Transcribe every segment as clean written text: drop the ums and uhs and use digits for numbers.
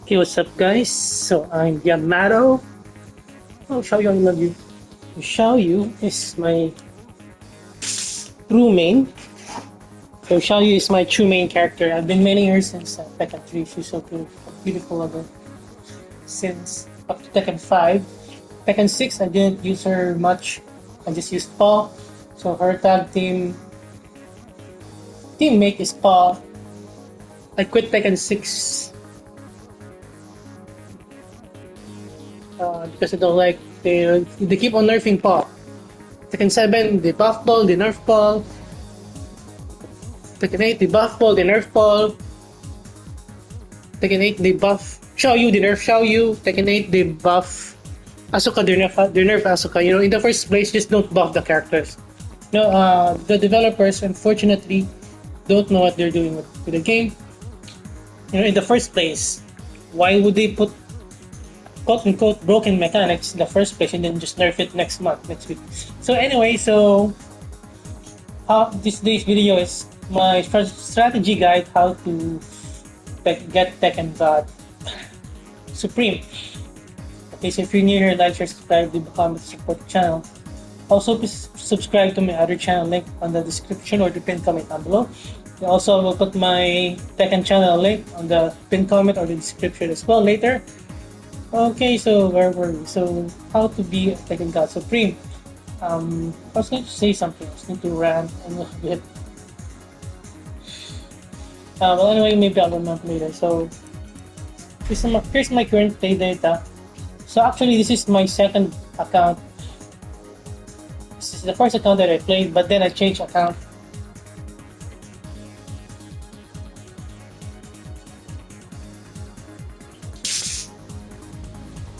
Okay, what's up, guys? So I'm Yamato. I'll show you I love you. Xiaoyu is my true main. So Xiaoyu is my true main character. I've been many years since Tekken 3. She's so beautiful of her. Since up to Tekken 5. Tekken 6, I didn't use her much. I just used Paul. So her tag teammate is Paul. I quit Tekken 6 because I don't like they keep on nerfing Paul. Tekken 7, they buff Paul, they nerf Paul. Tekken 8, they buff Paul, they nerf Paul. Tekken 8, they buff Xiaoyu, they nerf Xiaoyu. Tekken 8, they buff Asuka, they nerf Asuka. You know, in the first place, just don't buff the characters. No, the developers, unfortunately, don't know what they're doing with the game. You know, in the first place, why would they put quote-unquote broken mechanics in the first place and then just nerf it next week? So anyway, this day's video is my strategy guide how to get Tekken God Supreme. Okay, so if you're new here, like, share, subscribe, leave a comment, support the channel. Also, please subscribe to my other channel link on the description or the pinned comment down below. Also, I will put my Tekken channel link on the pinned comment or the description as well later. Okay, so where were we? So, how to be Tekken God Supreme? I was going to say something. I was going to rant and a bit. Well, anyway, maybe I'll remember later. So, here's my current play data. So, actually, this is my second account. This is the first account that I played, but then I changed account.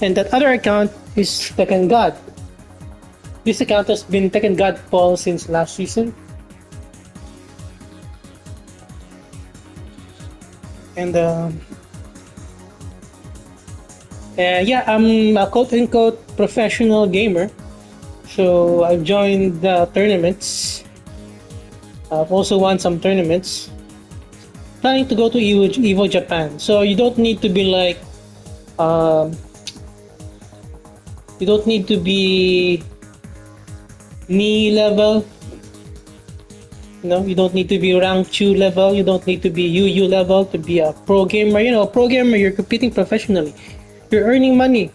And that other account is Tekken God. This account has been Tekken God Paul since last season. And yeah, I'm a quote-unquote professional gamer. So I've joined the tournaments. I've also won some tournaments. Planning to go to Evo Japan. So you don't need to be like you don't need to be me level. No, you don't need to be rank 2 level. You don't need to be UU level to be a pro gamer. You know, a pro gamer, you're competing professionally. You're earning money.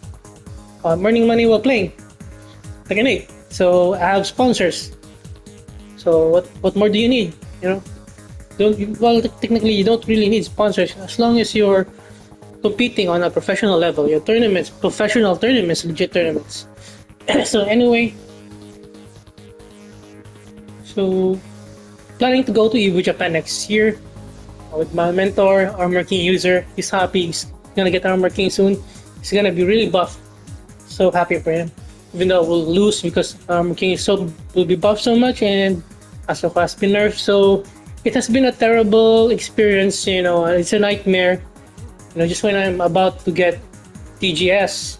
I'm earning money while playing. Tekken 8. So I have sponsors. So what more do you need? You know, technically you don't really need sponsors as long as you're competing on a professional level. Your tournaments, professional tournaments, legit tournaments. So anyway, so planning to go to Evo Japan next year with my mentor, Armor King user. He's happy. He's gonna get Armor King soon. He's gonna be really buff. So happy for him. Even though we'll lose because Armor King will be buffed so much and Asuka has been nerfed. So it has been a terrible experience. You know, it's a nightmare. You know, just when I'm about to get TGS,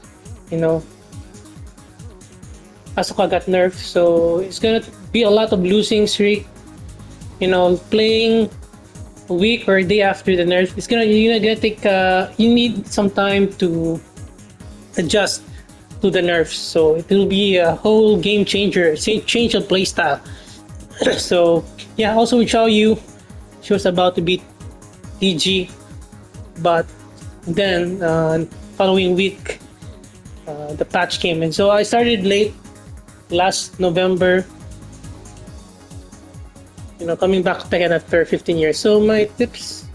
you know, Asuka got nerfed. So it's gonna be a lot of losing streak. You know, playing a week or a day after the nerf, you're gonna take you need some time to adjust to the nerfs. So it will be a whole game changer, change of playstyle. So yeah, also with Xiaoyu, she was about to beat TG, but then following week the patch came in. So I started late last November. You know, coming back to Tekken after 15 years. So my tips.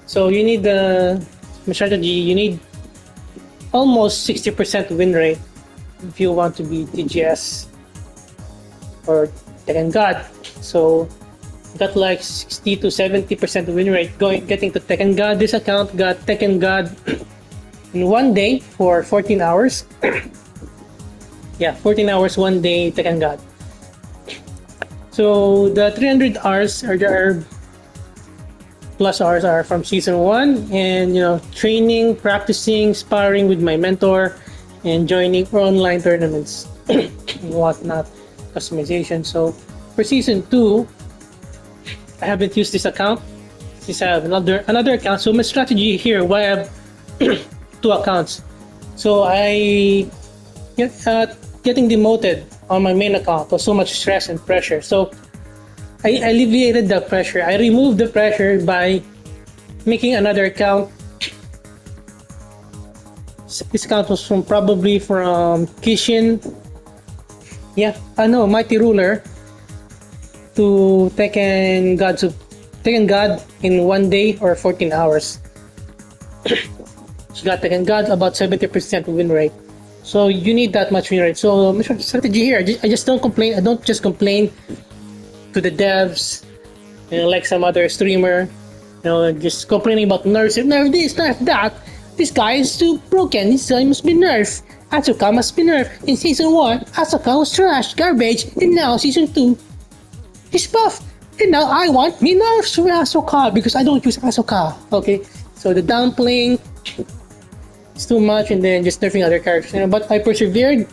So you need my strategy. You need almost 60% win rate if you want to be TGS or Tekken God. So got like 60 to 70% win rate getting to Tekken God. This account got Tekken God in one day for 14 hours. Yeah, 14 hours one day Tekken God. So the 300 hours are plus hours are from season 1, and you know, training, practicing, sparring with my mentor, and joining online tournaments and whatnot, customization. So for season 2, I haven't used this account. Since I have another account. So my strategy here, why I've two accounts. So getting demoted on my main account was so much stress and pressure. So I alleviated the pressure. I removed the pressure by making another account. This account was probably from Kishin. Yeah, I know, Mighty Ruler to Tekken God in 1 day or 14 hours. So got Tekken God about 70% win rate. So you need that much win rate. So my strategy here, I just don't complain. I don't just complain to the devs, like some other streamer, just complaining about nerfs. Nerf this, nerf that. This guy is too broken. This guy must be nerfed. Asuka must be nerfed. In season 1, Asuka was trash, garbage, and now season 2, he's buff. And now I want me nerfs for Asuka because I don't use Asuka. Okay, so the downplaying is too much, and then just nerfing other characters. But I persevered,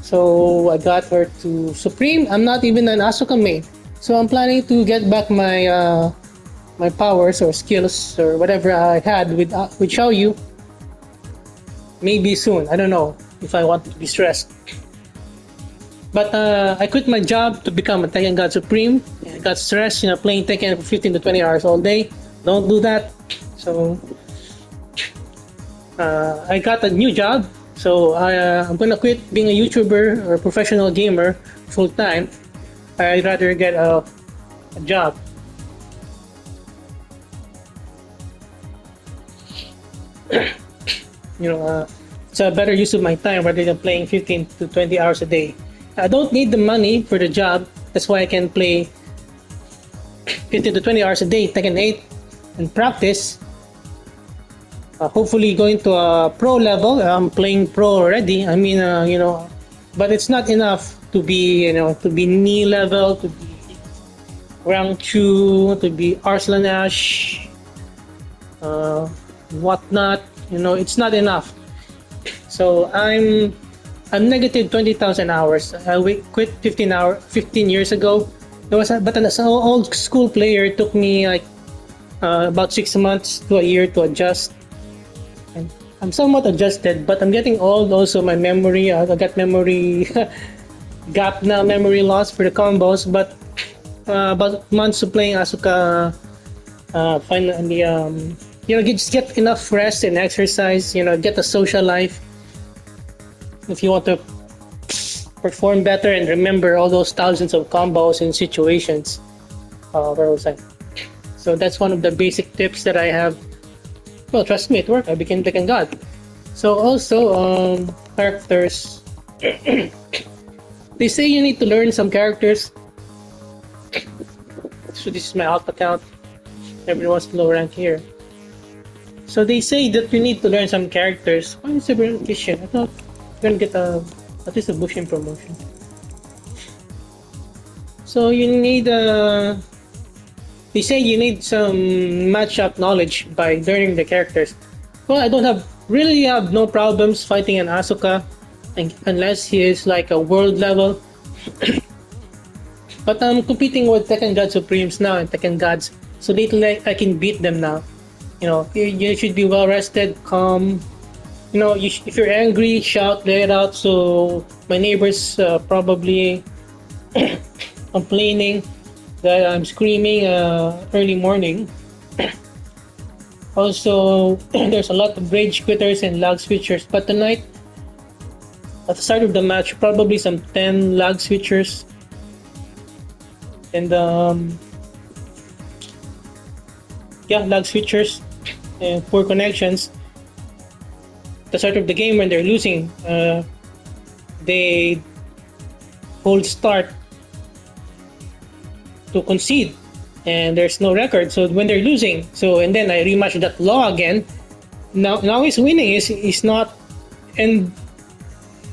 so I got her to Supreme. I'm not even an Asuka main, so I'm planning to get back my my powers or skills or whatever I had with Xiaoyu. Maybe soon. I don't know if I want to be stressed. But I quit my job to become a Tekken God Supreme. I got stressed, playing Tekken for 15 to 20 hours all day. Don't do that. So I got a new job. So I'm gonna quit being a YouTuber or a professional gamer full time. I'd rather get a job. It's a better use of my time rather than playing 15 to 20 hours a day. I don't need the money for the job. That's why I can play 15 to 20 hours a day, Tekken 8, and practice. Hopefully going to a pro level. I'm playing pro already. I mean, but it's not enough to be, to be knee level, to be rank 2, to be Arslan Ash, whatnot. It's not enough. So I'm negative 20,000 hours. I quit 15 years ago. But as an old school player, it took me like about 6 months to a year to adjust. And I'm somewhat adjusted, but I'm getting old. Also, my memory, I got memory gap now, memory loss for the combos. But about months of playing Asuka, finally, just get enough rest and exercise. Get a social life. If you want to perform better and remember all those thousands of combos and situations. Where was I? So that's one of the basic tips that I have. Well, trust me, it worked. I became Tekken God. So also, characters. They say you need to learn some characters. So this is my alt account. Everyone's low rank here. So they say that you need to learn some characters. Why is everyone Christian? I thought you're gonna get at least a Bushin promotion. So you need they say you need some matchup knowledge by learning the characters. Well, I don't really have no problems fighting an Asuka, unless he is like a world level. But I'm competing with Tekken God Supremes now and Tekken Gods, so lately I can beat them now. You should be well rested, calm. If you're angry, shout, let it out. So my neighbors probably complaining that I'm screaming early morning. Also, there's a lot of rage quitters and lag switchers. But tonight, at the start of the match, probably some 10 lag switchers. And lag switchers and poor connections. At the start of the game, when they're losing, they hold start to concede, and there's no record. So when they're losing, and then I rematch that law again. Now he's winning. He's not, and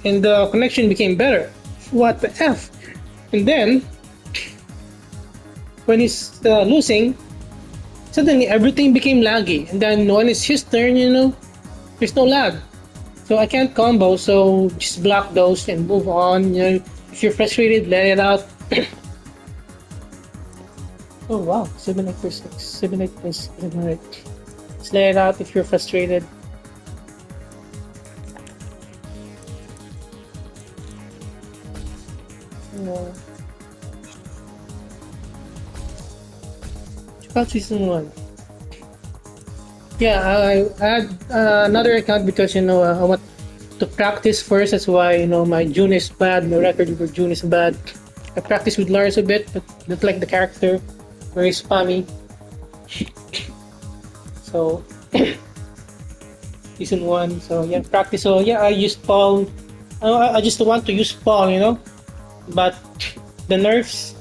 the connection became better. What the f? And then when he's losing, suddenly everything became laggy. And then when it's his turn, there's no lag. So I can't combo. So just block those and move on. If you're frustrated, let it out. Oh wow, 7.8 per 6, 7.8 per 7. Just let it out if you're frustrated. about season 1? Yeah, I had another account because I want to practice first. That's why my June is bad. My record for June is bad. I practice with Lars a bit, but not like the character, very spammy. So season 1. So yeah, practice. So yeah, I used Paul. I just want to use Paul, but the nerfs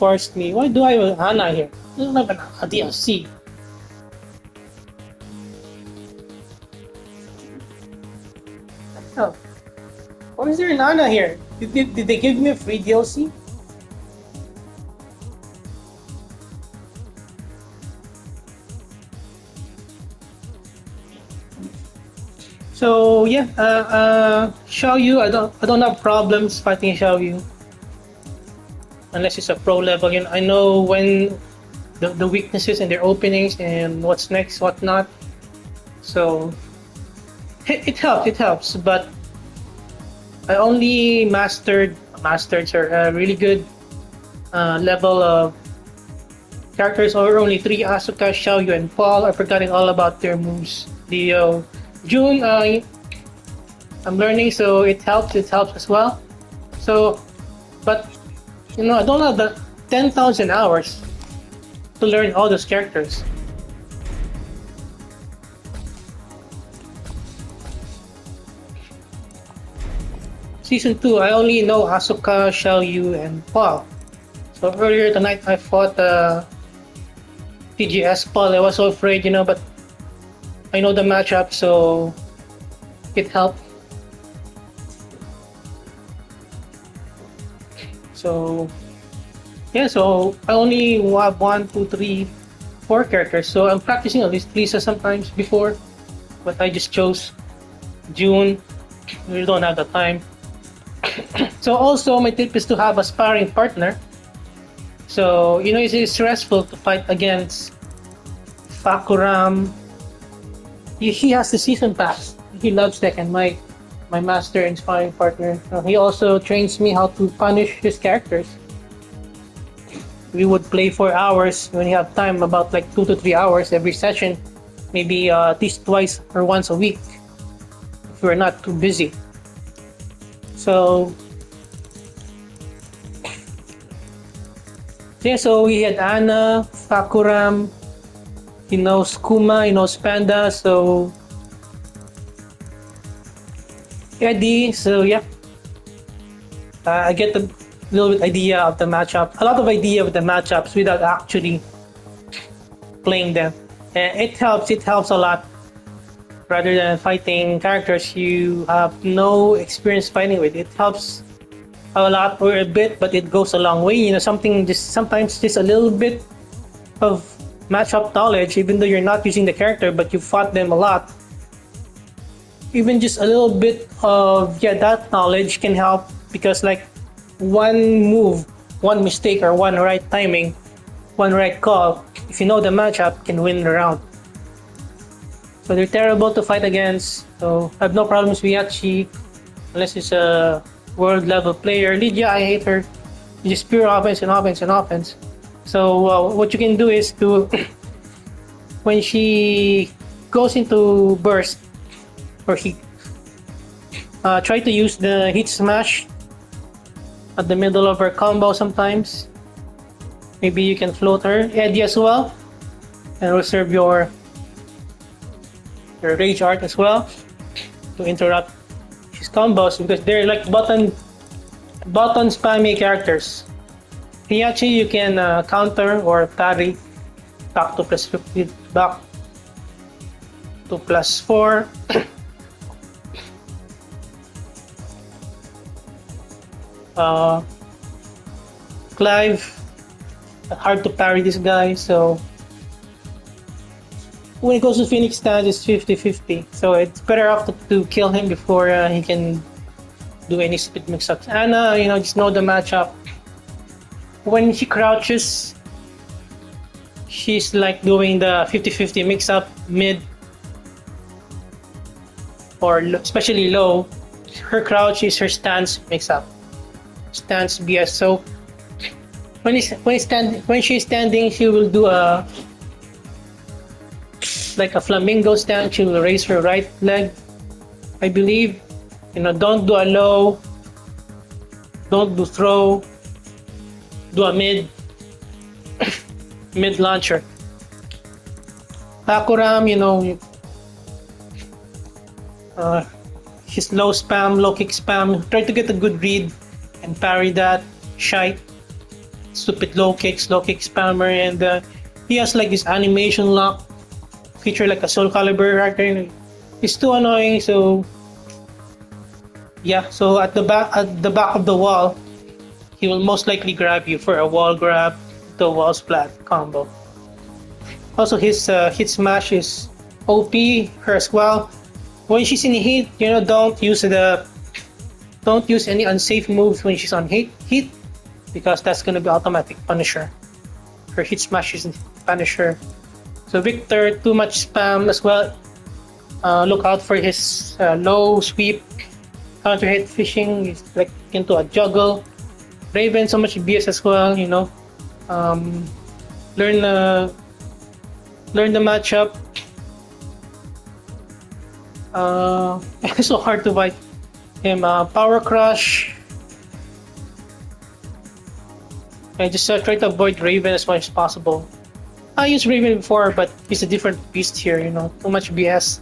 forced me. Why do I have Ana here? I don't have a DLC. Oh, why is there an Ana here? Did they give me a free DLC? So yeah, Xiaoyu, I don't have problems fighting Xiaoyu unless it's a pro level. I know when the weaknesses and their openings and what's next, what not. So it helps. But I only mastered a really good level of characters, or only 3: Asuka, Xiaoyu, and Paul. I've forgotten all about their moves. The June, I'm learning, so it helps as well. So, but I don't have the 10,000 hours to learn all those characters. Season 2, I only know Asuka, Xiaoyu, and Paul. So earlier tonight, I fought TGS Paul. I was so afraid, but I know the matchup, so it helped. So yeah, so I only have 1, 2, 3, 4 characters. So I'm practicing at least Lisa sometimes before, but I just chose June. We don't have the time. So also my tip is to have a sparring partner. So it's stressful to fight against Fakuram. He has the season pass. He loves Tekken. My master and sparring partner. He also trains me how to punish his characters. We would play for hours when you have time, about like 2 to 3 hours every session, maybe at least twice or once a week if we're not too busy. So yeah, so we had Ana, Fakuram, he knows Kuma, he knows Panda, so Eddie, so yeah. I get a little bit idea of the matchup, a lot of idea of the matchups without actually playing them. And it helps a lot rather than fighting characters you have no experience fighting with. It helps a lot or a bit, but it goes a long way. Sometimes just a little bit of matchup knowledge, even though you're not using the character, but you fought them a lot. Even just a little bit of that knowledge can help, because like one move, one mistake, or one right timing, one right call, if you know the matchup, can win the round. So they're terrible to fight against. So I have no problems with Yachi unless it's a world level player. Lydia, I hate her. Just pure offense and offense and offense. So what you can do is to when she goes into burst or heat, try to use the heat smash at the middle of her combo sometimes. Maybe you can float her, Eddie as well, and reserve your rage art as well to interrupt his combos, because they're like button spammy characters. Hiyachi you can counter or parry back to plus 50, back to plus 4. Clive, hard to parry this guy, so when it goes to Phoenix stand, it's 50-50. So it's better off to kill him before he can do any speed mix-ups. Anna, just know the matchup. When she crouches, she's like doing the 50-50 mix-up mid or especially low. Her crouch is her stance mix-up. Stance BS. So when she's standing, she will do a like a flamingo stand. She will raise her right leg, I believe. Don't do a low, don't do throw, do a mid launcher. Takuram, his low spam, low kick spam. Try to get a good read and parry that. Shite, stupid low kick spammer, and he has like this animation lock feature like a Soul Calibur character. It's too annoying. So yeah, so at the back of the wall, he will most likely grab you for a wall grab, the wall splat combo. Also, his hit smash is OP her as well. When she's in heat, don't use any unsafe moves when she's on heat, because that's gonna be automatic punisher. Her hit smash is punisher. So Victor, too much spam as well. Look out for his low sweep, counter hit fishing. He's like into a juggle. Raven, so much BS as well. Learn the matchup. It's so hard to fight him. Power Crush. I just try to avoid Raven as much as possible. I used Raven before, but he's a different beast here. Too much BS.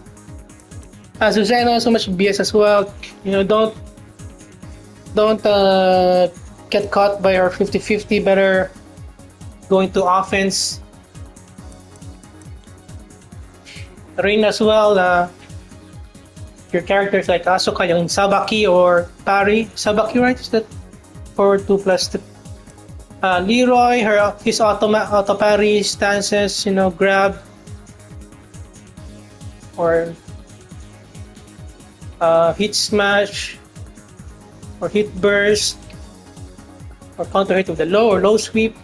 Susano, so much BS as well. Don't get caught by our 50-50. Better going to offense. Rain as well. Your characters like Asuka, yung Sabaki or Pari. Sabaki, right? Is that forward 2+? Leroy, his auto parry stances, grab or hit smash or hit burst or counter hit with the low or low sweep.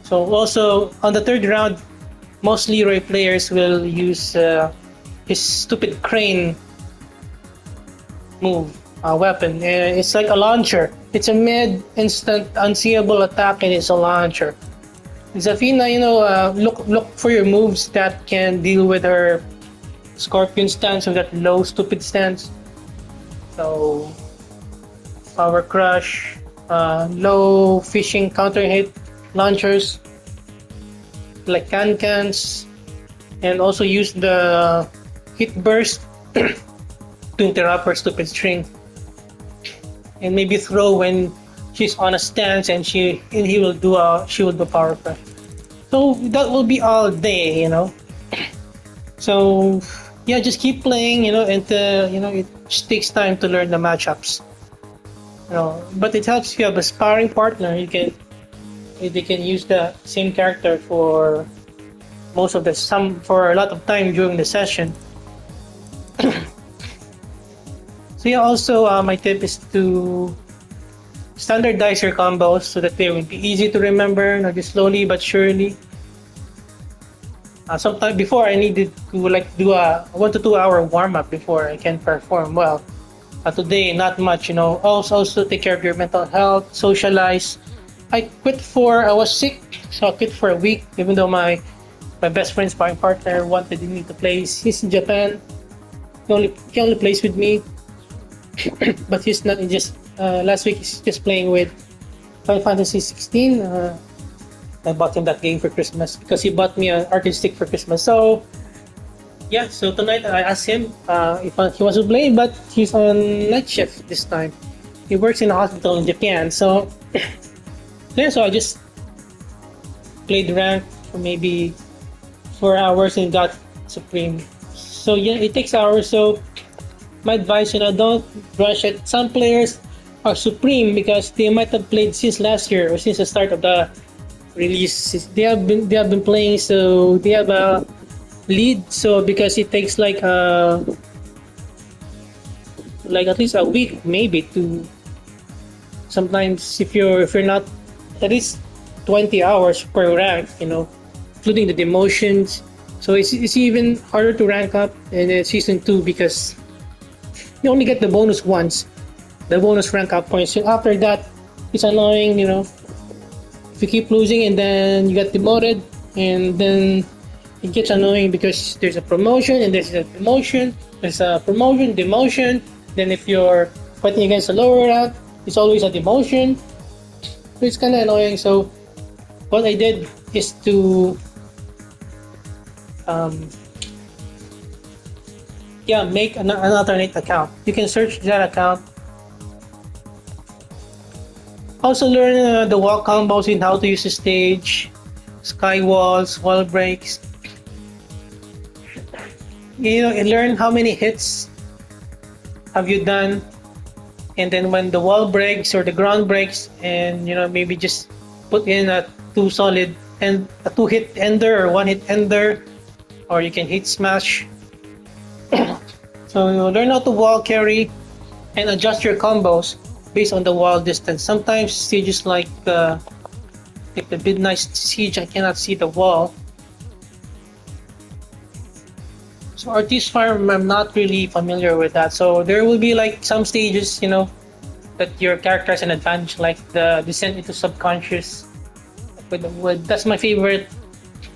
So also on the third round, most Leroy players will use his stupid crane move weapon. It's like a launcher. It's a mid instant unseeable attack and it's a launcher. Zafina, look for your moves that can deal with her scorpion stance or that low stupid stance. So power crush, low fishing counter hit launchers like can-cans, and also use the hit burst to interrupt her stupid string, and maybe throw when she's on a stance and she will do power crush. So that will be all day, So yeah, just keep playing, and it just takes time to learn the matchups. But it helps if you have a sparring partner. You can use the same character for for a lot of time during the session. So yeah, also my tip is to standardize your combos so that they will be easy to remember, just slowly but surely. Sometimes before I needed to do a 1 to 2 hour warm up before I can perform well. Today, not much. Also take care of your mental health, socialize. I was sick, so I quit for a week, even though my best friend's sparring partner wanted me to play. He's in Japan. He only plays with me, but he's not. Last week he's just playing with Final Fantasy 16. I bought him that game for Christmas because he bought me an arcade stick for Christmas. So yeah, so tonight I asked him if he wants to play, but he's on night shift this time. He works in a hospital in Japan, so yeah. So I just played rank for maybe 4 hours in God Supreme. So yeah, it takes hours. So my advice, don't rush it. Some players are supreme because they might have played since last year or since the start of the release. They have been playing, so they have a lead. So because it takes like at least a week, maybe, to sometimes if you're not at least 20 hours per rank, including the demotions. So it's even harder to rank up in season 2 because you only get the bonus once, the bonus rank up points. So after that, it's annoying, If you keep losing and then you get demoted, and then it gets annoying because there's a promotion and there's a demotion, there's a promotion, demotion. Then if you're fighting against a lower rank, it's always a demotion. So it's kind of annoying. So what I did is to make an alternate account. You can search that account. Also learn the wall combos and how to use the stage, sky walls, wall breaks. And learn how many hits have you done, and then when the wall breaks or the ground breaks, and maybe just put in a two-hit ender or one-hit ender, or you can hit smash. So learn how to wall carry and adjust your combos based on the wall distance. Sometimes stages like the Midnight Siege, I cannot see the wall. So Artist Farm, I'm not really familiar with that. So there will be like some stages, that your character has an advantage, like the Descent into Subconscious. That's my favorite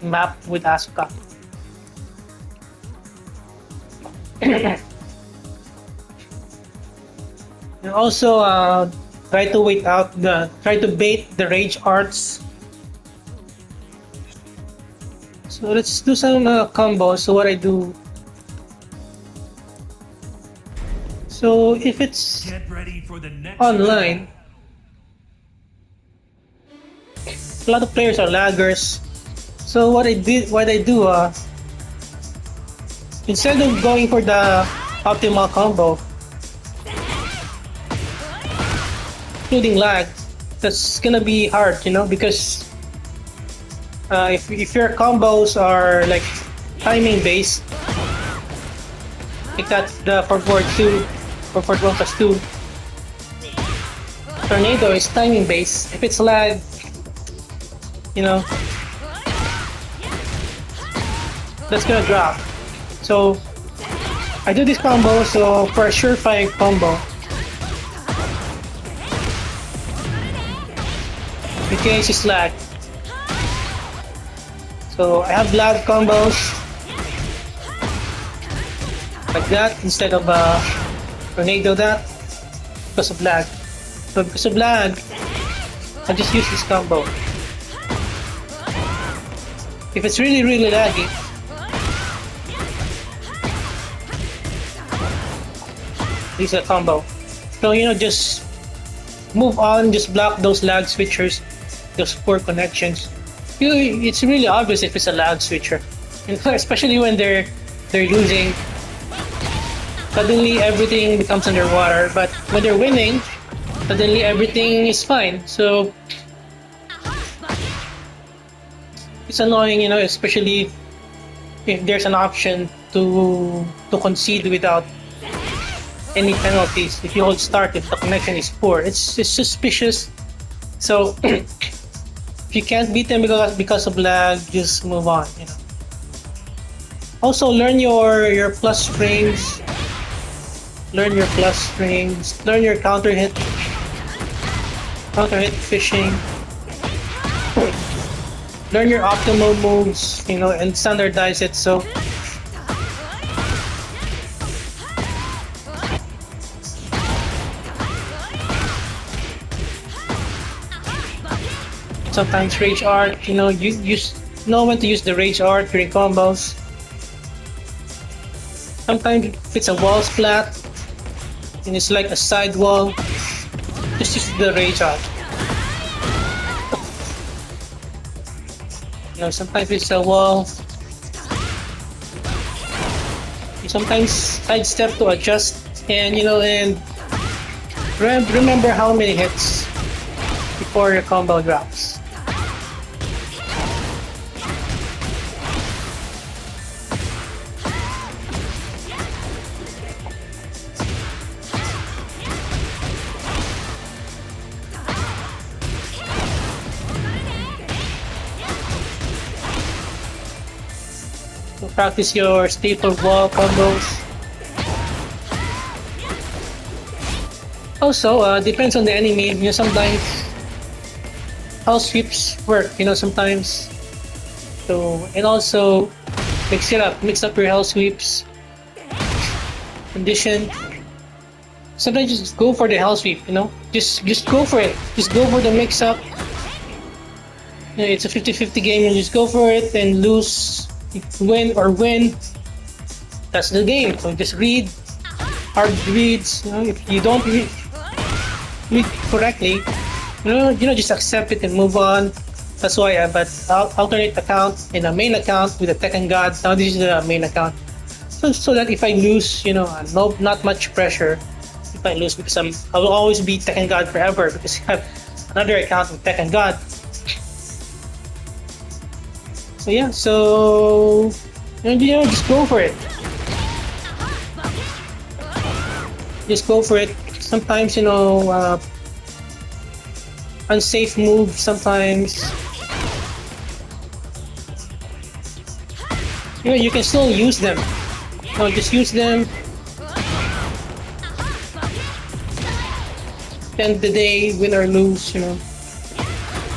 map with Asuka. And also try to bait the rage arts. So let's do some combos. So what I do. So if it's Get ready for the next online, a lot of players are laggers. So what I do, instead of going for the optimal combo, including lag, that's gonna be hard, because if your combos are like timing based, like that's the forward 2 or forward 1+2. Tornado is timing based. If it's lag, that's gonna drop. So I do this combo, so for a surefire combo, in case it's lag. So I have lag combos like that instead of tornado that, because of lag. So because of lag, I just use this combo. If it's really laggy, use a combo. So just move on, just block those lag switchers, those poor connections. It's really obvious if it's a lag switcher, especially when they're losing. Suddenly everything becomes underwater, but when they're winning, suddenly everything is fine. So it's annoying, especially if there's an option to concede without any penalties. If you hold start, if the connection is poor, it's suspicious. So if you can't beat them because of lag, just move on. Also learn your plus frames. Learn your plus frames. Learn your counter hit fishing. Learn your optimal moves, and standardize it. So sometimes rage art, you know when to use the rage art during combos. Sometimes if it's a wall splat and it's like a side wall, just use the rage art. Sometimes it's a wall. You sometimes sidestep to adjust, and remember how many hits before your combo drops. So practice your staple wall combos. Also, depends on the enemy. Sometimes house sweeps work, sometimes. So, and also mix up your house sweeps, condition. Sometimes just go for the house sweep, just go for it. Just go for the mix up. It's a 50-50 game, and just go for it and lose, win or win. That's the game. So just read hard reads. If you don't read correctly, just accept it and move on. That's why I have an alternate account and a main account with a Tekken God. Now this is the main account. So that if I lose, not much pressure if I lose, because I will always be Tekken God forever, because I have another account with Tekken God. So yeah, just go for it. Just go for it. Sometimes, unsafe moves sometimes. You can still use them. Just use them. End the day, win or lose,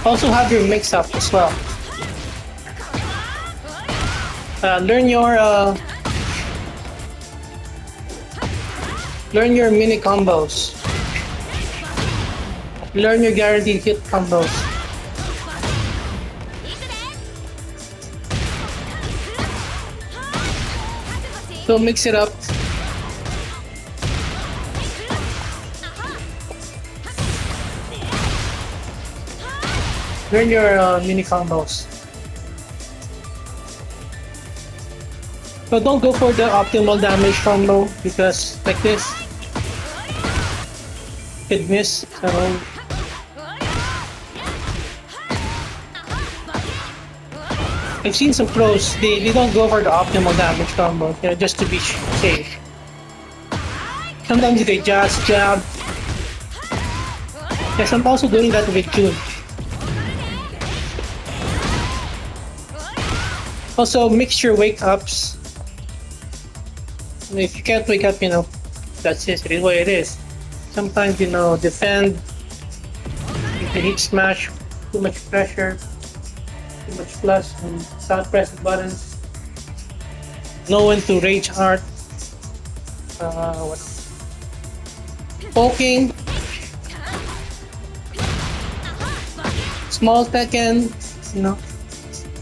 Also have your mix up as well. Learn your mini combos. Learn your guaranteed hit combos. So mix it up. Learn your mini combos. So don't go for the optimal damage combo, because like this, could miss. So I've seen some pros, they don't go for the optimal damage combo, just to be safe. Sometimes they just jab. Yes, I'm also doing that with June. Also, mix your wake-ups. If you can't wake up, that's it. It is what it is. Sometimes, defend. You can hit smash, too much pressure, too much plus, and start pressing buttons. Know when to rage hard. What else? Poking. Small Tekken,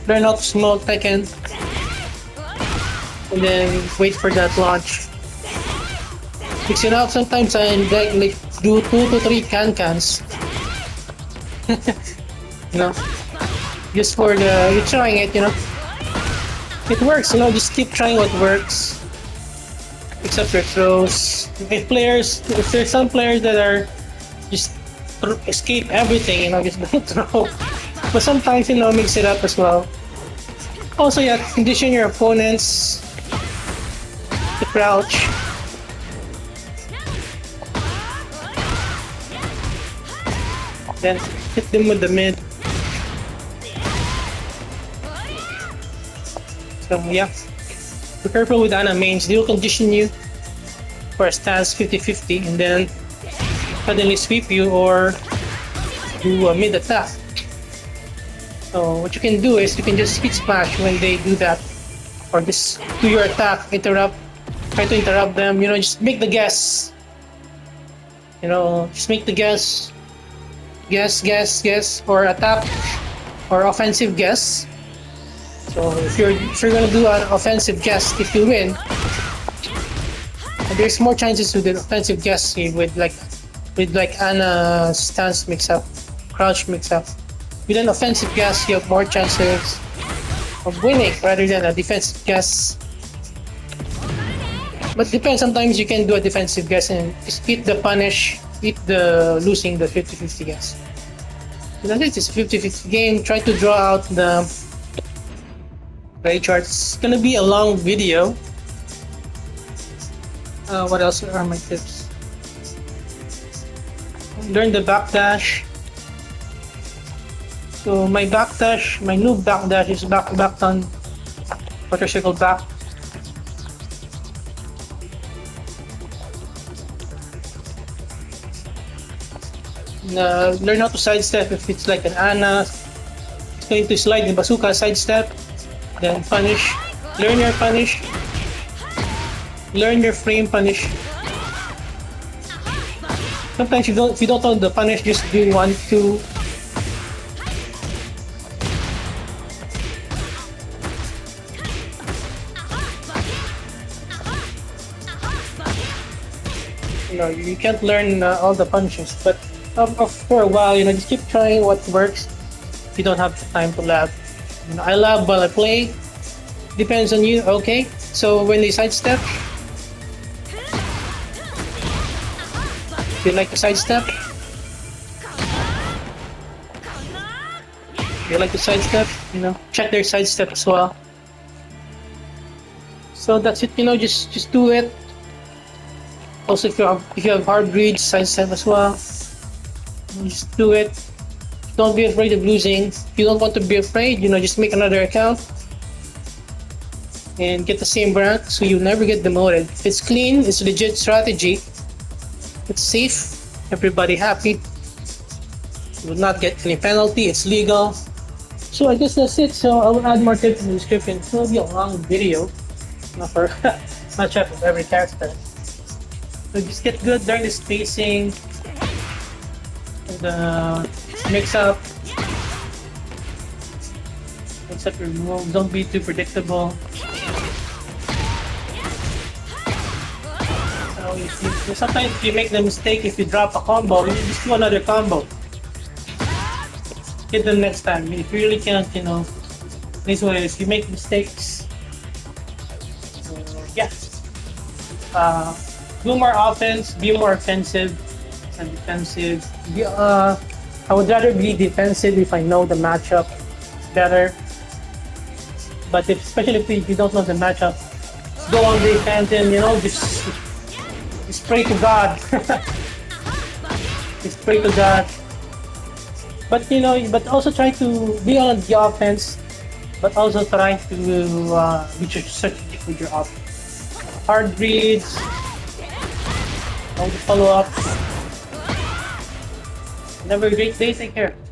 learn how to small Tekken. And then wait for that launch. Mix it up. Sometimes I like do 2 to 3 cans. Just for you're trying it, It works, just keep trying what works. Mix up your throws. If there's some players that are just escape everything, just don't throw. But sometimes, mix it up as well. Also, condition your opponents to crouch. Then hit them with the mid. So be careful with Ana mains. They will condition you for a stance 50-50 and then suddenly sweep you or do a mid attack. So what you can do is you can just hit smash when they do that, or just do your attack, try to interrupt them. Just make the guess. Just make the guess, or attack or offensive guess. So if you're gonna do an offensive guess, if you win, there's more chances to the offensive guess with Ana stance mix up, crouch mix up. With an offensive guess, you have more chances of winning rather than a defensive guess. But depends, sometimes you can do a defensive guess and just eat the losing the 50-50 guess. So that's it, it's a 50-50 game. Try to draw out the play charts. It's gonna be a long video. What else are my tips? Learn the backdash. So my noob backdash is back on quarter circle back. Learn how to sidestep. If it's like an Ana, it's going to slide the bazooka, sidestep, then punish. Learn your punish. Learn your frame punish. Sometimes if you don't know the punish, just do 1, 2. You can't learn all the punishes, but for a while, just keep trying what works. If you don't have the time to lab, I lab while I play. Depends on you. Okay, so when they sidestep, you like to sidestep. You like to sidestep. Check their sidestep as well. So that's it. Just do it. Also, if you have hard reads, sidestep as well. Just do it. Don't be afraid of losing. If you don't want to be afraid, just make another account and get the same rank, so you never get demoted. If it's clean, it's legit strategy. It's safe. Everybody happy. You will not get any penalty. It's legal. So I guess that's it. So I will add more tips in the description. It's gonna be a long video, not for matchup of every character. So just get good, learn the spacing, and mix up your move. Don't be too predictable. So sometimes if you make the mistake, if you drop a combo, you just do another combo. Hit them next time. If you really can't, this way, if you make mistakes, yeah. Do more offense, be more offensive and defensive. I would rather be defensive if I know the matchup better. But especially if you don't know the matchup, just go on defense and just pray to God. Just pray to God. But but also try to be on the offense, but also try to be strategic with your offense. Hard reads. All the follow-ups. Have a great day. Take care.